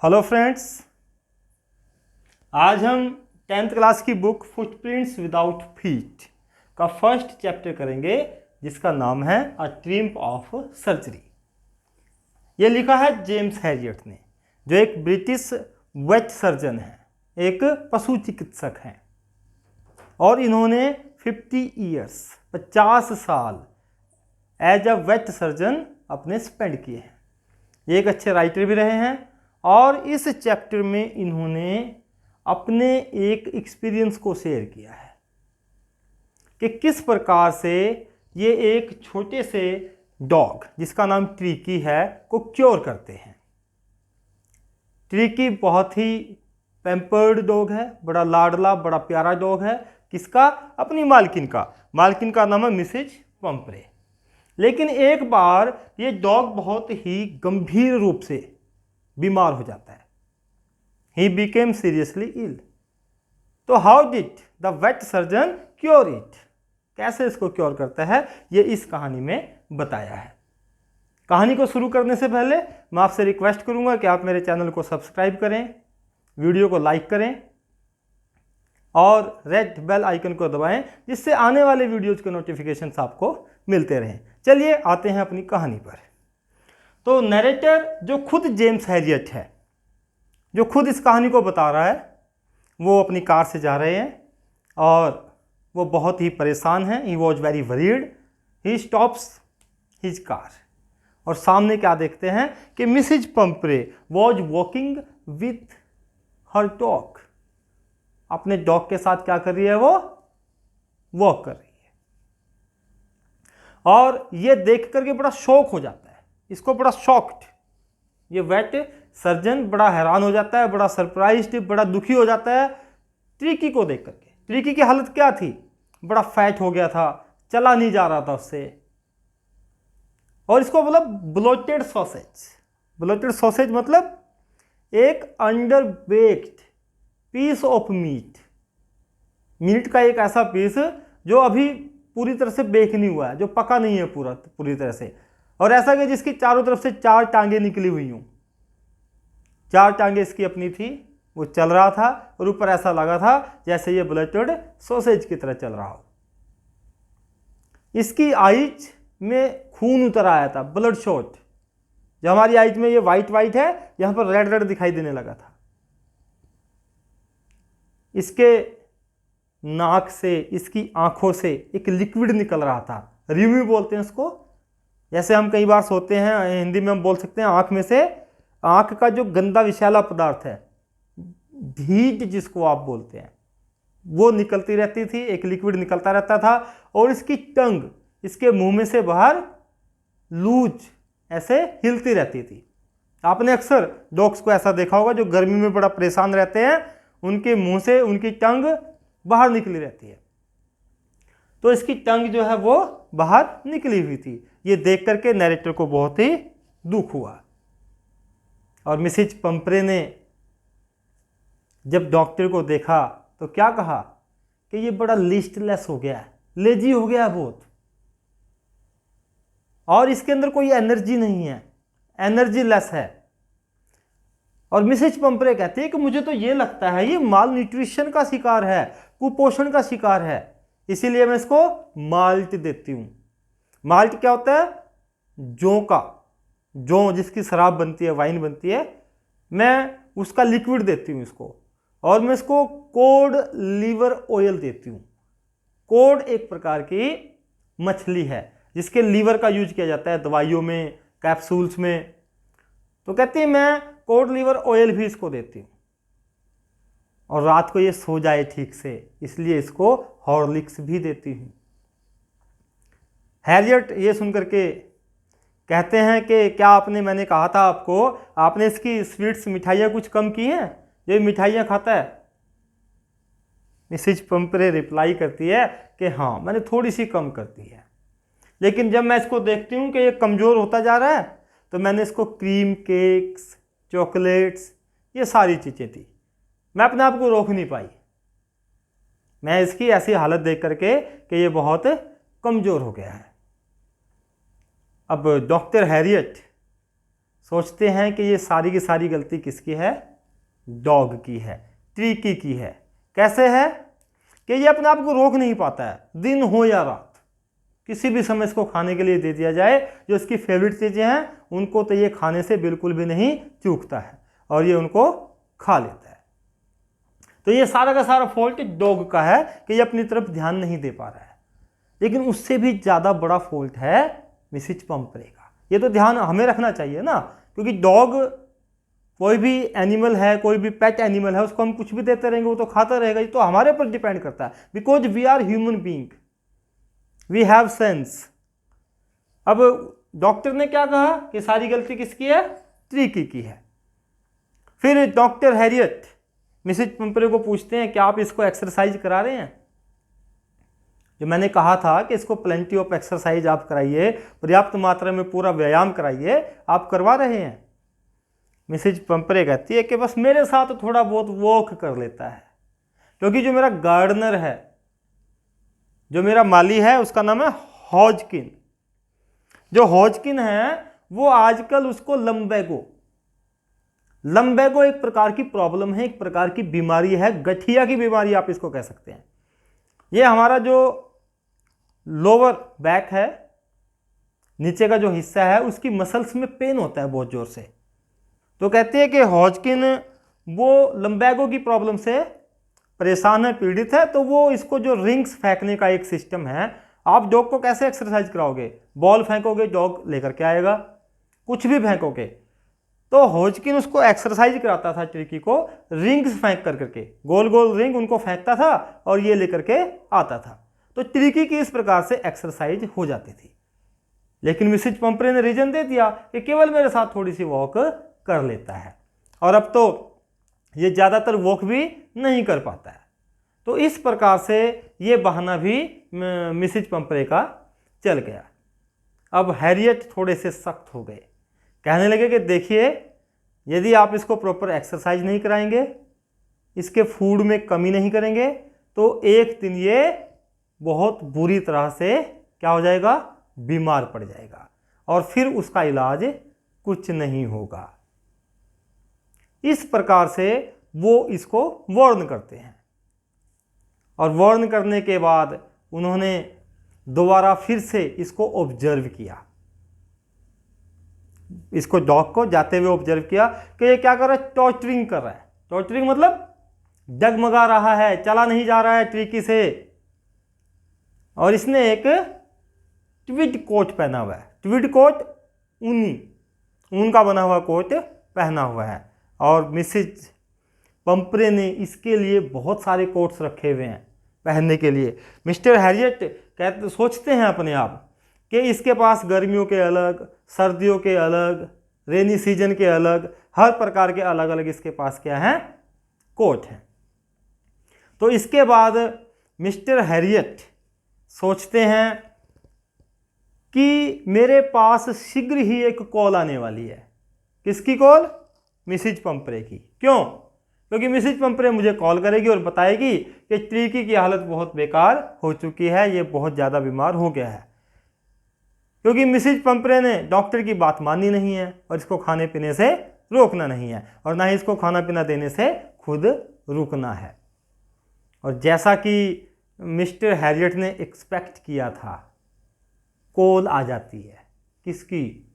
Hello friends, आज हम 10th class की बुक फुटप्रिंट्स विदाउट फीट का फर्स्ट चैप्टर करेंगे, जिसका नाम है अ ट्रिम्प ऑफ सर्जरी। ये लिखा है जेम्स हैरियट ने, जो एक ब्रिटिश वेट सर्जन है, एक पशु चिकित्सक हैं, और इन्होंने 50 साल एज अ वेट सर्जन अपने स्पेंड किए हैं। ये एक अच्छे राइटर भी रहे हैं, और इस चैप्टर में इन्होंने अपने एक एक्सपीरियंस को शेयर किया है कि किस प्रकार से ये एक छोटे से डॉग जिसका नाम ट्रिकी है को क्योर करते हैं। ट्रिकी बहुत ही पैम्पर्ड डॉग है, बड़ा लाडला, बड़ा प्यारा डॉग है। किसका? अपनी मालकिन का। मालकिन का नाम है मिसेज पंपरे। लेकिन एक बार ये डॉग बहुत ही गंभीर रूप से बीमार हो जाता है। He became seriously ill. तो how did the vet surgeon cure it? कैसे इसको क्योर करता है, ये इस कहानी में बताया है। कहानी को शुरू करने से पहले मैं आपसे रिक्वेस्ट करूंगा कि आप मेरे चैनल को सब्सक्राइब करें, वीडियो को लाइक करें और रेड बेल आइकन को दबाएं, जिससे आने वाले वीडियोज के नोटिफिकेशंस आपको मिलते रहें। चलिए आते हैं अपनी कहानी पर। तो नरेटर जो खुद जेम्स हैरियट है, जो खुद इस कहानी को बता रहा है, वो अपनी कार से जा रहे हैं और वो बहुत ही परेशान हैं। He was very worried. He stops his car और सामने क्या देखते हैं कि Mrs Pumphrey was walking with her dog. अपने डॉग के साथ क्या कर रही है? वो वॉक कर रही है। और ये देख करके बड़ा शौक हो जाता है, इसको बड़ा शॉक्ड। ये वेट सर्जन बड़ा हैरान हो जाता है, बड़ा सरप्राइज्ड, बड़ा दुखी हो जाता है ट्रिकी को देख करके। ट्रिकी की हालत क्या थी? बड़ा फैट हो गया था, चला नहीं जा रहा था उससे, और इसको बोला ब्लोटेड सॉसेज। ब्लोटेड सॉसेज मतलब एक under baked piece of meat. Meat का एक ऐसा पीस जो अभी पूरी तरह से बेक नहीं हुआ है, जो पका नहीं है पूरी तरह से, और ऐसा कि जिसकी चारों तरफ से 4 टांगे निकली हुई हूं। 4 टांगे इसकी अपनी थी, वो चल रहा था, और ऊपर ऐसा लगा था जैसे ये ब्लोटेड सॉसेज की तरह चल रहा हो। इसकी आइज में खून उतर आया था, ब्लड शॉट। जो हमारी आइज में ये वाइट वाइट है, यहां पर रेड रेड दिखाई देने लगा था। इसके नाक से, इसकी आंखों से एक लिक्विड निकल रहा था। रिव्यू बोलते हैं इसको। जैसे हम कई बार सोते हैं, हिंदी में हम बोल सकते हैं आंख में से, आंख का जो गंदा विषैला पदार्थ है, ढीठ जिसको आप बोलते हैं, वो निकलती रहती थी, एक लिक्विड निकलता रहता था। और इसकी टंग इसके मुंह में से बाहर लूज ऐसे हिलती रहती थी। आपने अक्सर डॉग्स को ऐसा देखा होगा जो गर्मी में बड़ा परेशान रहते हैं, उनके मुंह से उनकी टंग बाहर निकली रहती है। तो इसकी टंग जो है वो बाहर निकली हुई थी। ये देख करके नरेटर को बहुत ही दुख हुआ, और मिसेज पंपरे ने जब डॉक्टर को देखा तो क्या कहा कि ये बड़ा लिस्टलेस हो गया है, लेजी हो गया है बहुत, और इसके अंदर कोई एनर्जी नहीं है, एनर्जी लेस है। और मिसेज पंपरे कहती है कि मुझे तो ये लगता है ये माल न्यूट्रिशन का शिकार है, कुपोषण का शिकार है, इसीलिए मैं इसको माल्ट देती हूं। माल्ट क्या होता है? जौ का, जौ जिसकी शराब बनती है, वाइन बनती है, मैं उसका लिक्विड देती हूं इसको, और मैं इसको कोड लीवर ऑयल देती हूं। कोड एक प्रकार की मछली है जिसके लीवर का यूज किया जाता है दवाइयों में, कैप्सूल्स में। तो कहती है मैं कोड लीवर ऑयल भी इसको देती हूं, और रात को ये सो जाए ठीक से, इसलिए इसको हॉर्लिक्स भी देती हूं। हैरियट ये सुनकर के कहते हैं कि क्या मैंने कहा था आपको, आपने इसकी स्वीट्स, मिठाइयाँ कुछ कम की हैं, ये मिठाइयाँ खाता है? मिसेज पंपरे रिप्लाई करती है कि हाँ, मैंने थोड़ी सी कम कर दी है, लेकिन जब मैं इसको देखती हूँ कि ये कमज़ोर होता जा रहा है, तो मैंने इसको क्रीम केक्स, चॉकलेट्स, ये सारी चीज़ें थी, मैं अपने आप को रोक नहीं पाई। मैं इसकी ऐसी हालत देख करके कि ये बहुत कमज़ोर हो गया है। अब डॉक्टर हैरियट सोचते हैं कि ये सारी की सारी गलती किसकी है? डॉग की है, ट्रिकी की है। कैसे है कि ये अपने आप को रोक नहीं पाता है, दिन हो या रात किसी भी समय इसको खाने के लिए दे दिया जाए, जो इसकी फेवरेट चीज़ें हैं उनको तो ये खाने से बिल्कुल भी नहीं चूकता है और ये उनको खा लेता है। तो ये सारा का सारा फॉल्ट डॉग का है कि ये अपनी तरफ ध्यान नहीं दे पा रहा है। लेकिन उससे भी ज़्यादा बड़ा फॉल्ट है मिसेज पंपरे का। ये तो ध्यान हमें रखना चाहिए ना, क्योंकि डॉग कोई भी एनिमल है, कोई भी पेट एनिमल है, उसको हम कुछ भी देते रहेंगे वो तो खाता रहेगा। ये तो हमारे पर डिपेंड करता है, because we are human being, we have sense. अब डॉक्टर ने क्या कहा कि सारी गलती किसकी है? ट्रिकी की है। फिर डॉक्टर हैरियट मिसेज पंपरे को पूछते हैं कि आप इसको एक्सरसाइज करा रहे हैं? जो मैंने कहा था कि इसको प्लेंटी ऑफ एक्सरसाइज आप कराइए, पर्याप्त मात्रा में पूरा व्यायाम कराइए, आप करवा रहे हैं? मिसेज पंपरे कहती है कि बस मेरे साथ थोड़ा बहुत वॉक कर लेता है, क्योंकि जो मेरा गार्डनर है, जो मेरा माली है, उसका नाम है हॉजकिन। जो हॉजकिन है वो आजकल उसको लंबैगो एक प्रकार की प्रॉब्लम है, एक प्रकार की बीमारी है, गठिया की बीमारी आप इसको कह सकते हैं। ये हमारा जो लोअर बैक है, नीचे का जो हिस्सा है, उसकी मसल्स में पेन होता है बहुत जोर से। तो कहते हैं कि हॉजकिन वो लंबैगो की प्रॉब्लम से परेशान है, पीड़ित है। तो वो इसको जो रिंग्स फेंकने का एक सिस्टम है, आप डॉग को कैसे एक्सरसाइज कराओगे? बॉल फेंकोगे, डॉग लेकर के आएगा, कुछ भी फेंकोगे। तो हॉजकिन उसको एक्सरसाइज कराता था ट्रिकी को, रिंग्स फेंक कर करके, गोल गोल रिंग उनको फेंकता था और ये लेकर के आता था। तो ट्रिकी की इस प्रकार से एक्सरसाइज हो जाती थी। लेकिन मिसेज पंपरे ने रीजन दे दिया कि केवल मेरे साथ थोड़ी सी वॉक कर लेता है, और अब तो ये ज़्यादातर वॉक भी नहीं कर पाता है। तो इस प्रकार से ये बहाना भी मिसेज पंपरे का चल गया। अब हैरियट थोड़े से सख्त हो गए, कहने लगे कि देखिए, यदि आप इसको प्रॉपर एक्सरसाइज नहीं कराएंगे, इसके फूड में कमी नहीं करेंगे, तो एक दिन ये बहुत बुरी तरह से क्या हो जाएगा? बीमार पड़ जाएगा, और फिर उसका इलाज कुछ नहीं होगा। इस प्रकार से वो इसको वार्न करते हैं, और वार्न करने के बाद उन्होंने दोबारा फिर से इसको ऑब्जर्व किया, इसको डॉग को जाते हुए ऑब्जर्व किया कि ये क्या कर रहा है? टॉर्चरिंग कर रहा है। टॉर्चरिंग मतलब डगमगा रहा है, चला नहीं जा रहा है ट्रिकी से। और इसने एक ट्विड कोट पहना हुआ है। ट्विड कोट ऊन का बना हुआ कोट पहना हुआ है, और मिसेज पंपरे ने इसके लिए बहुत सारे कोट्स रखे हुए हैं पहनने के लिए। मिस्टर हैरियट कहते सोचते हैं अपने आप कि इसके पास गर्मियों के अलग, सर्दियों के अलग, रेनी सीजन के अलग, हर प्रकार के अलग अलग इसके पास क्या है? कोट हैं। तो इसके बाद मिस्टर हैरियट सोचते हैं कि मेरे पास शीघ्र ही एक कॉल आने वाली है। किसकी कॉल? मिसेज पंपरे की। क्यों? क्योंकि मिसेज पंपरे मुझे कॉल करेगी और बताएगी कि ट्रिकी की हालत बहुत बेकार हो चुकी है, ये बहुत ज़्यादा बीमार हो गया है। क्योंकि मिसेज पंपरे ने डॉक्टर की बात मानी नहीं है, और इसको खाने पीने से रोकना नहीं है, और ना ही इसको खाना पीना देने से खुद रुकना है। और जैसा कि मिस्टर हैरियट ने एक्सपेक्ट किया था, कॉल आ जाती है। किसकी?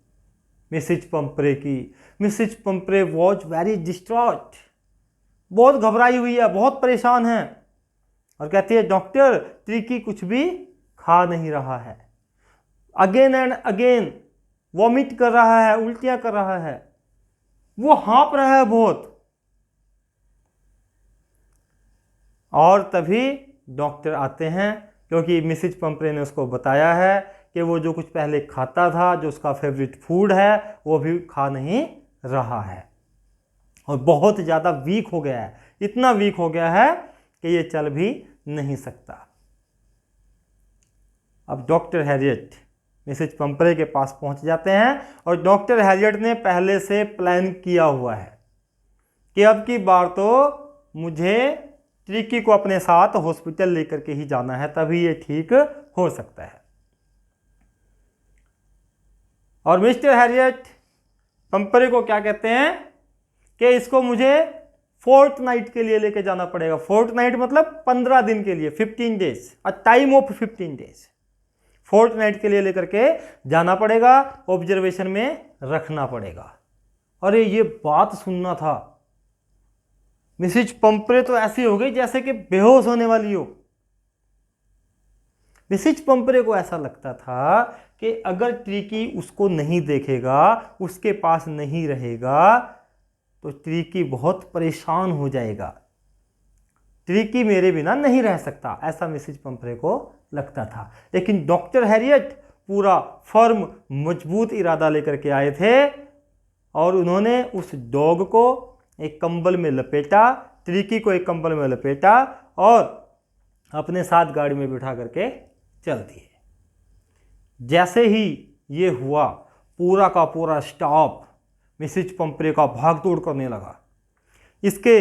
मिसेज पंपरे की। Mrs Pumphrey was very distraught, बहुत घबराई हुई है, बहुत परेशान है, और कहती है डॉक्टर ट्रिकी कुछ भी खा नहीं रहा है, अगेन एंड अगेन वॉमिट कर रहा है, उल्टियां कर रहा है, वो हाँप रहा है बहुत। और तभी डॉक्टर आते हैं, क्योंकि मिसेज पंपरे ने उसको बताया है कि वो जो कुछ पहले खाता था, जो उसका फेवरेट फूड है, वो भी खा नहीं रहा है, और बहुत ज़्यादा वीक हो गया है। इतना वीक हो गया है कि ये चल भी नहीं सकता। अब डॉक्टर हैरियट मिसेज पंपरे के पास पहुंच जाते हैं, और डॉक्टर हैरियट ने पहले से प्लान किया हुआ है कि अब की बार तो मुझे ट्रिकी को अपने साथ हॉस्पिटल लेकर के ही जाना है, तभी ये ठीक हो सकता है। और मिस्टर हैरियट पंपरे को क्या कहते हैं कि इसको मुझे फोर्टनाइट के लिए लेके जाना पड़ेगा। फोर्टनाइट मतलब 15 दिन के लिए, 15 days, a time of 15 days. Fortnight के लिए लेकर के जाना पड़ेगा, ऑब्जर्वेशन में रखना पड़ेगा। अरे ये बात सुनना था। मिसेज पंपरे तो ऐसी हो गई जैसे कि बेहोश होने वाली हो। मिसेज पंपरे को ऐसा लगता था कि अगर ट्रिकी उसको नहीं देखेगा, उसके पास नहीं रहेगा, तो ट्रिकी बहुत परेशान हो जाएगा। ट्रिकी मेरे बिना नहीं रह सकता, ऐसा मिसेज पंपरे को लगता था। लेकिन डॉक्टर हैरियट पूरा फर्म मजबूत इरादा लेकर के आए थे और उन्होंने उस डॉग को एक कंबल में लपेटा, ट्रिकी को एक कंबल में लपेटा और अपने साथ गाड़ी में बिठा करके चल दिए। जैसे ही ये हुआ, पूरा का पूरा स्टाफ मिसेज पंपरे का भाग दौड़ करने लगा। इसके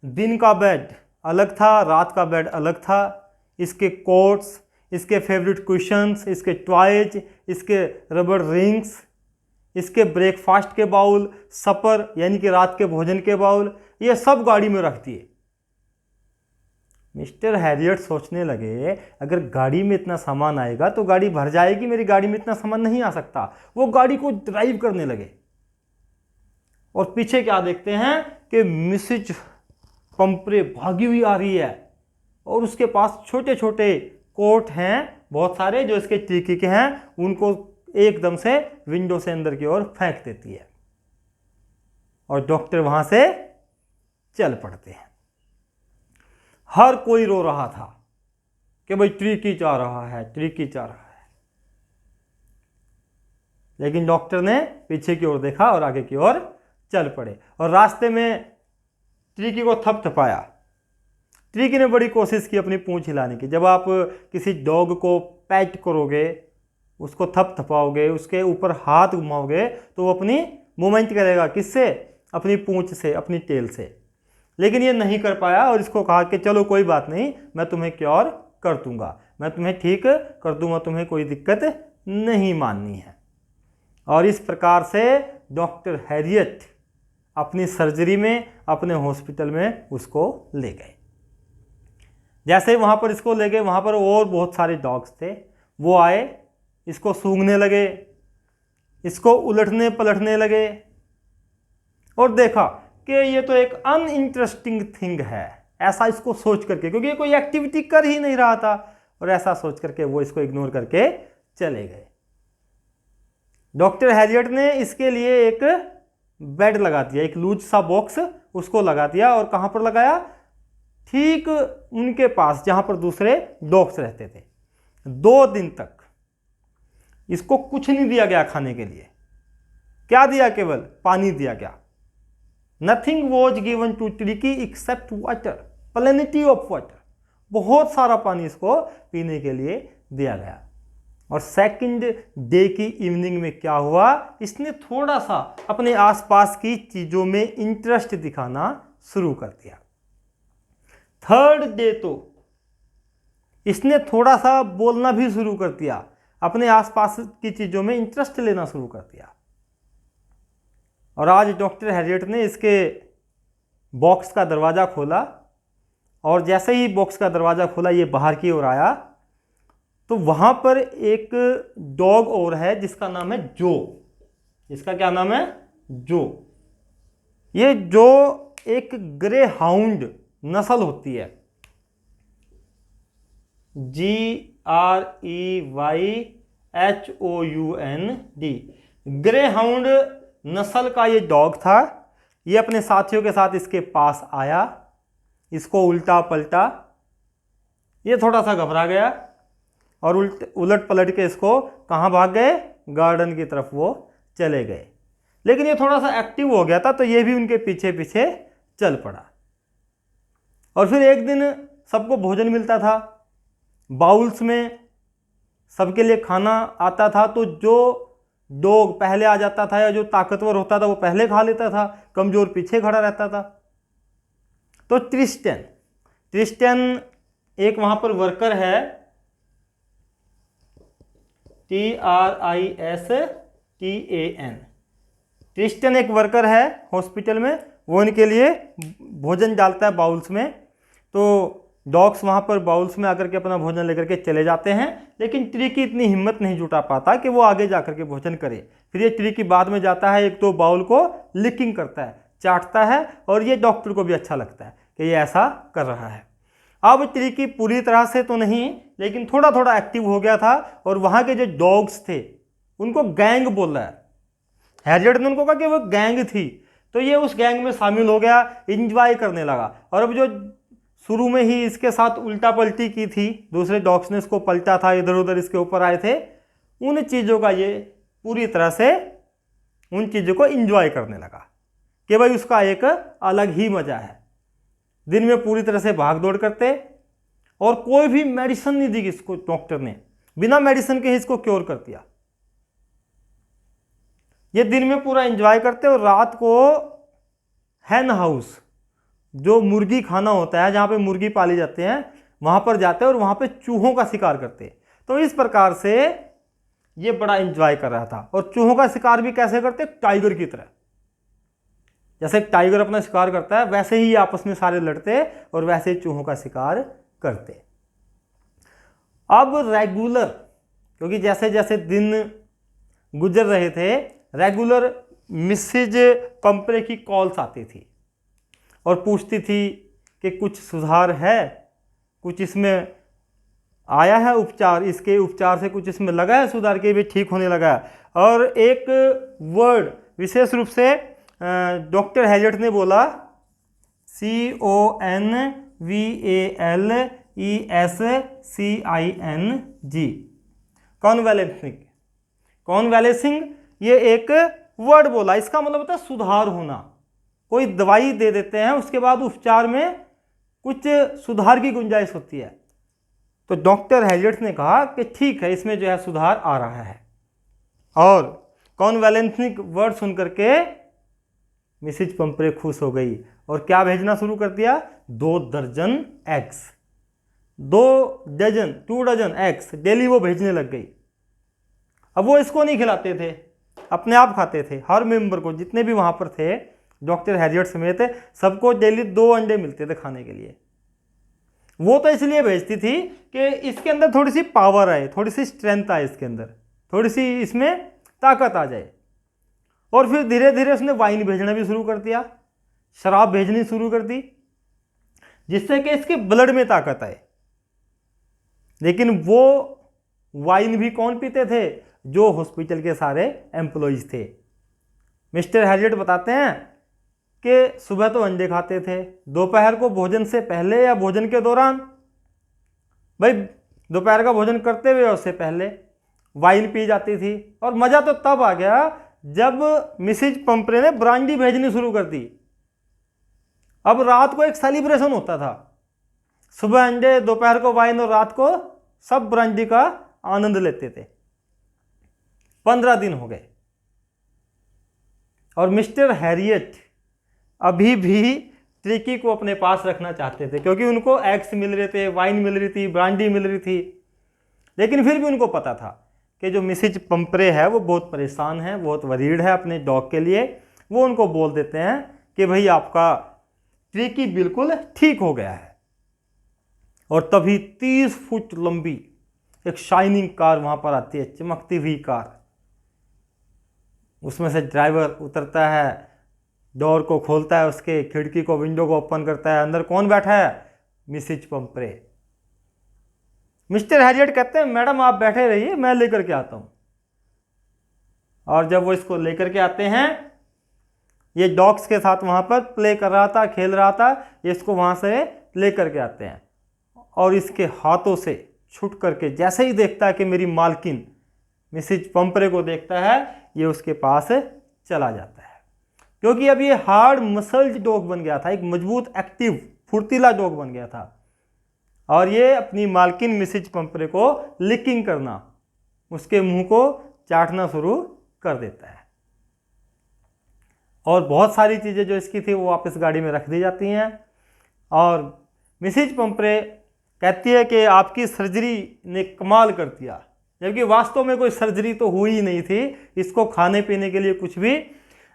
दिन का बेड अलग था, रात का बेड अलग था। इसके कोट्स, इसके फेवरेट कुशन्स, इसके टॉयज, इसके रबड़ रिंग्स, इसके ब्रेकफास्ट के बाउल, सपर यानी कि रात के भोजन के बाउल, ये सब गाड़ी में रख दिए। मिस्टर हैरियट सोचने लगे अगर गाड़ी में इतना सामान आएगा तो गाड़ी भर जाएगी, मेरी गाड़ी में इतना सामान नहीं आ सकता। वो गाड़ी को ड्राइव करने लगे और पीछे क्या देखते हैं कि मिसेज पंपरे भागी हुई आ रही है और उसके पास छोटे छोटे कोट हैं बहुत सारे जो इसके ट्रिकी के हैं, उनको एकदम से विंडो से अंदर की ओर फेंक देती है और डॉक्टर वहां से चल पड़ते हैं। हर कोई रो रहा था कि भाई ट्रिकी जा रहा है, ट्रिकी जा रहा है। लेकिन डॉक्टर ने पीछे की ओर देखा और आगे की ओर चल पड़े और रास्ते में ट्रिकी को थपथपाया। ट्रिकी ने बड़ी कोशिश की अपनी पूंछ हिलाने की। जब आप किसी डॉग को पैट करोगे, उसको थपथपाओगे, उसके ऊपर हाथ घुमाओगे तो वो अपनी मूवमेंट करेगा। किससे? अपनी पूंछ से, अपनी टेल से। लेकिन ये नहीं कर पाया और इसको कहा कि चलो कोई बात नहीं, मैं तुम्हें क्योर कर दूंगा, मैं तुम्हें ठीक कर दूंगा, तुम्हें कोई दिक्कत नहीं माननी है। और इस प्रकार से डॉक्टर हैरियट अपनी सर्जरी में, अपने हॉस्पिटल में उसको ले गए। जैसे वहाँ पर इसको ले गए, वहाँ पर और बहुत सारे डॉग्स थे। वो आए, इसको सूंघने लगे, इसको उलटने पलटने लगे और देखा कि ये तो एक अनइंटरेस्टिंग थिंग है, ऐसा इसको सोच करके, क्योंकि ये कोई एक्टिविटी कर ही नहीं रहा था, और ऐसा सोच करके वो इसको इग्नोर करके चले गए। डॉक्टर हैरियट ने इसके लिए एक बेड लगा दिया, एक लूज सा बॉक्स उसको लगा दिया। और कहाँ पर लगाया? ठीक उनके पास जहाँ पर दूसरे डॉग्स रहते थे। 2 दिन तक इसको कुछ नहीं दिया गया खाने के लिए। क्या दिया? केवल पानी दिया गया। Nothing was given to tricky except water, plenty of water. बहुत सारा पानी इसको पीने के लिए दिया गया। और सेकंड डे की इवनिंग में क्या हुआ? इसने थोड़ा सा अपने आसपास की चीजों में इंटरेस्ट दिखाना शुरू कर दिया। थर्ड डे तो इसने थोड़ा सा बोलना भी शुरू कर दिया, अपने आसपास की चीजों में इंटरेस्ट लेना शुरू कर दिया। और आज डॉक्टर हैरियट ने इसके बॉक्स का दरवाज़ा खोला और जैसे ही बॉक्स का दरवाज़ा खोला, ये बाहर की ओर आया तो वहाँ पर एक डॉग और है जिसका नाम है जो। इसका क्या नाम है? जो। ये जो एक ग्रे हाउंड नस्ल होती है, GREYHOUND। ग्रे हाउंड नस्ल का ये डॉग था। ये अपने साथियों के साथ इसके पास आया, इसको उल्टा पलटा। ये थोड़ा सा घबरा गया और उलट पलट के इसको कहाँ भाग गए? गार्डन की तरफ वो चले गए। लेकिन ये थोड़ा सा एक्टिव हो गया था तो ये भी उनके पीछे पीछे चल पड़ा। और फिर एक दिन सबको भोजन मिलता था, बाउल्स में सबके लिए खाना आता था। तो जो डॉग पहले आ जाता था या जो ताकतवर होता था वो पहले खा लेता था, कमजोर पीछे खड़ा रहता था। तो ट्रिस्टन एक वहां पर वर्कर है, TRISTAN। ट्रिस्टन एक वर्कर है हॉस्पिटल में, वो इनके लिए भोजन डालता है बाउल्स में। तो डॉग्स वहाँ पर बाउल्स में आकर के अपना भोजन लेकर के चले जाते हैं, लेकिन ट्रिकी इतनी हिम्मत नहीं जुटा पाता कि वो आगे जा कर के भोजन करे। फिर ये ट्रिकी बाद में जाता है, एक तो बाउल को लिकिंग करता है, चाटता है, और ये डॉक्टर को भी अच्छा लगता है कि ये ऐसा कर रहा है। अब ट्रिकी पूरी तरह से तो नहीं, लेकिन थोड़ा थोड़ा एक्टिव हो गया था, और वहाँ के जो डॉग्स थे उनको गैंग बोल रहा है। हैरियट ने उनको कहा कि वो गैंग थी, तो ये उस गैंग में शामिल हो गया, इंजॉय करने लगा। और अब जो शुरू में ही इसके साथ उल्टा पलटी की थी, दूसरे डॉग्स ने इसको पलटा था, इधर उधर इसके ऊपर आए थे, उन चीज़ों का ये पूरी तरह से उन चीज़ों को इंजॉय करने लगा कि भाई उसका एक अलग ही मज़ा है। दिन में पूरी तरह से भाग दौड़ करते, और कोई भी मेडिसिन नहीं दी इसको, डॉक्टर ने बिना मेडिसिन के ही इसको क्योर कर दिया। ये दिन में पूरा एंजॉय करते, और रात को हैन हाउस, जो मुर्गी खाना होता है, जहाँ पे मुर्गी पाली जाते हैं, वहाँ पर जाते हैं और वहाँ पे चूहों का शिकार करते। तो इस प्रकार से ये बड़ा एंजॉय कर रहा था। और चूहों का शिकार भी कैसे करते? टाइगर की तरह। जैसे टाइगर अपना शिकार करता है, वैसे ही आपस में सारे लड़ते और वैसे ही चूहों का शिकार करते। अब रेगुलर, क्योंकि जैसे जैसे दिन गुजर रहे थे, रेगुलर मिसेज पंपरे की कॉल्स आती थी और पूछती थी कि कुछ सुधार है, कुछ इसमें आया है उपचार, इसके उपचार से कुछ इसमें लगा है सुधार के भी ठीक होने लगा है। और एक वर्ड विशेष रूप से डॉक्टर हैरियट ने बोला, CONVALESCING, कॉन्वेलेंसिंग। कॉन्वेलेंसिंग ये एक वर्ड बोला, इसका मतलब होता है सुधार होना। कोई दवाई दे देते हैं, उसके बाद उपचार में कुछ सुधार की गुंजाइश होती है। तो डॉक्टर हैरियट ने कहा कि ठीक है, इसमें जो है सुधार आ रहा है। और कॉन्वेलेंसिंग वर्ड सुन करके मिसेज पंपरे खुश हो गई और क्या भेजना शुरू कर दिया? 2 दर्जन एग्स, 2 डजन एग्स डेली वो भेजने लग गई। अब वो इसको नहीं खिलाते थे, अपने आप खाते थे। हर मेंबर को, जितने भी वहाँ पर थे, डॉक्टर हैरियट समेत, सबको डेली 2 अंडे मिलते थे खाने के लिए। वो तो इसलिए भेजती थी कि इसके अंदर थोड़ी सी पावर आए, थोड़ी सी स्ट्रेंथ आए, इसके अंदर थोड़ी सी इसमें ताकत आ जाए। और फिर धीरे धीरे उसने वाइन भेजना भी शुरू कर दिया, शराब भेजनी शुरू कर दी, जिससे कि इसके ब्लड में ताकत आए। लेकिन वो वाइन भी कौन पीते थे? जो हॉस्पिटल के सारे एम्प्लॉइज थे। मिस्टर हैरियट बताते हैं कि सुबह तो अंडे खाते थे, दोपहर को भोजन से पहले या भोजन के दौरान, भाई दोपहर का भोजन करते हुए उससे पहले वाइन पी जाती थी। और मज़ा तो तब आ गया जब मिसेज पंपरे ने ब्रांडी भेजनी शुरू कर दी। अब रात को एक सेलिब्रेशन होता था, सुबह अंडे, दोपहर को वाइन और रात को सब ब्रांडी का आनंद लेते थे। 15 दिन हो गए और मिस्टर हैरियट अभी भी ट्रिकी को अपने पास रखना चाहते थे, क्योंकि उनको एग्स मिल रहे थे, वाइन मिल रही थी, ब्रांडी मिल रही थी। लेकिन फिर भी उनको पता था कि जो मिसेज पंपरे है वो बहुत परेशान है, बहुत वरीड है अपने डॉग के लिए। वो उनको बोल देते हैं कि भाई आपका ट्रिकी बिल्कुल ठीक हो गया है। और तभी 30 फुट लंबी एक शाइनिंग कार वहाँ पर आती है, चमकती हुई कार। उसमें से ड्राइवर उतरता है, डोर को खोलता है, उसके खिड़की को, विंडो को ओपन करता है। अंदर कौन बैठा है? मिसेज पंपरे। मिस्टर हैरियट कहते हैं मैडम आप बैठे रहिए, मैं लेकर के आता हूं। और जब वो इसको लेकर के आते हैं, ये डॉग्स के साथ वहां पर प्ले कर रहा था, खेल रहा था, ये इसको वहां से लेकर के आते हैं और इसके हाथों से छूट करके जैसे ही देखता है कि मेरी मालकिन मिसेज पंपरे को देखता है, ये उसके पास चला जाता है। क्योंकि अब ये हार्ड मसल्ड डॉग बन गया था, एक मजबूत, एक्टिव, फुर्तीला डॉग बन गया था। और ये अपनी मालकिन मिसेज पंपरे को लिकिंग करना, उसके मुंह को चाटना शुरू कर देता है। और बहुत सारी चीज़ें जो इसकी थी वो वापस गाड़ी में रख दी जाती हैं। और मिसेज पंपरे कहती है कि आपकी सर्जरी ने कमाल कर दिया, जबकि वास्तव में कोई सर्जरी तो हुई ही नहीं थी। इसको खाने पीने के लिए कुछ भी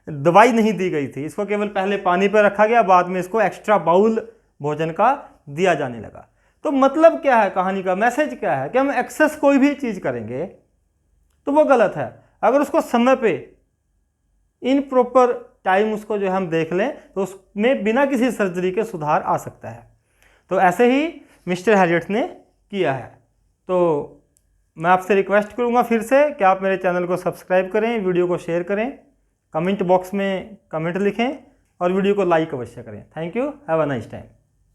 दवाई नहीं दी गई थी, इसको केवल पहले पानी पर रखा गया, बाद में इसको एक्स्ट्रा बाउल भोजन का दिया जाने लगा। तो मतलब क्या है कहानी का, मैसेज क्या है कि हम एक्सेस कोई भी चीज़ करेंगे तो वो गलत है। अगर उसको समय पे इन प्रॉपर टाइम उसको जो हम देख लें तो उसमें बिना किसी सर्जरी के सुधार आ सकता है। तो ऐसे ही मिस्टर हैरियट ने किया है। तो मैं आपसे रिक्वेस्ट करूंगा फिर से कि आप मेरे चैनल को सब्सक्राइब करें, वीडियो को शेयर करें, कमेंट बॉक्स में कमेंट लिखें और वीडियो को लाइक अवश्य करें। Thank you, have a nice time.